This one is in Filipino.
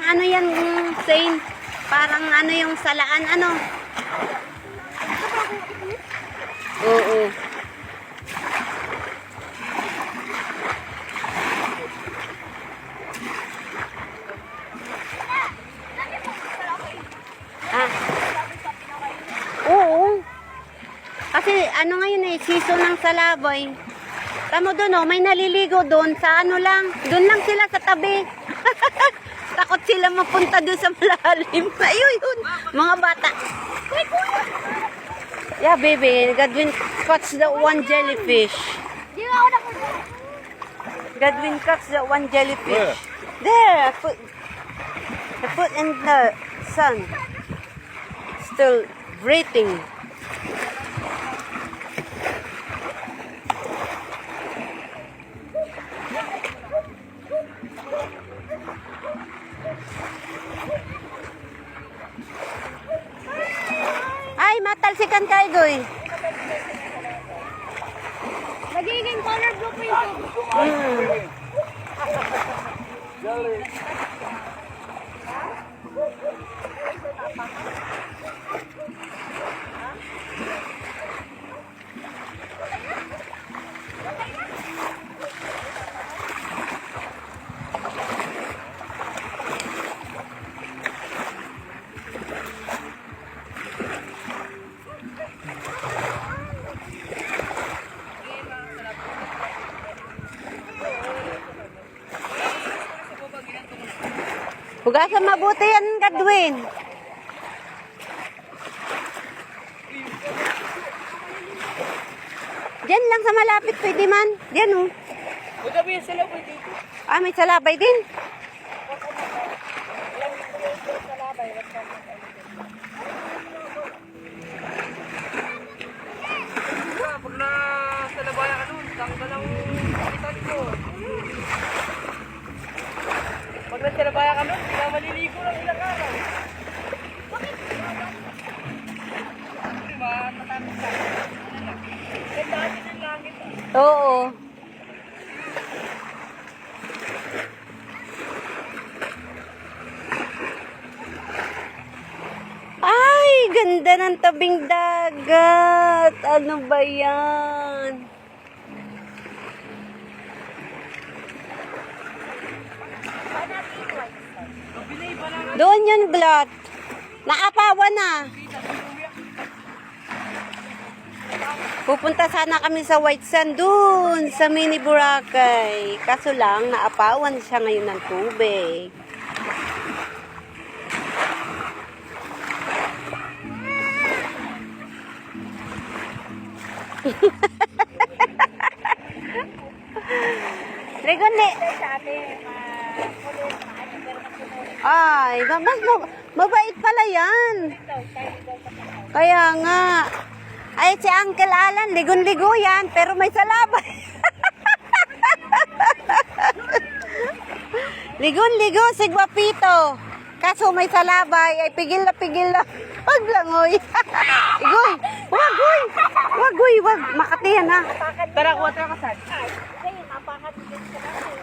ano yan, Saint. Parang ano yung salaan, ano. Oo. Ah. Oo. Kasi ano ngayon eh, season ng salaboy. Tamo doon oh, may naliligo doon sa ano lang. Doon lang sila sa tabi. Takot sila mapunta doon sa malalim. Ayun, yun. Mga bata. Yeah, baby. Godwin catch the one jellyfish. Godwin catch the one jellyfish. There, I put in the sun. Still breathing. Ay, matalsikan kayo, Goy. Nagiging color blue po yung tubig. Hugasan mabuti yan, Godwin. Diyan lang sa malapit, pwede man. Diyan oh. Magabi yung salabay dito. Ah, may salabay din. Pag nasalabayan ka nun, tanggal ang kapitan ko. Pag nasalabayan ka nun, hindi na maliligo ng ilang araw. Bakit? Diba, matapos ka. Ganda natin ang langit. Oo. Ay, ganda ng tabing dagat. Ano ba yan? Doon yun, Glot. Naapawan na. Pupunta sana kami sa White Sand doon, sa Mini Boracay. Kaso lang, naapawan siya ngayon ng tubig. Regonde. Ay, mas mabait pala yan. Kaya nga. Ay, si Uncle Alan, ligon-ligo yan, pero may salabay. Ligon-ligo, si Guapito. Kaso may salabay, ay pigil na. Wag lang, oy. Igoy, wag, wag, makatiyan ha. Tara, kuha ka saan? Kasi napakat din sila.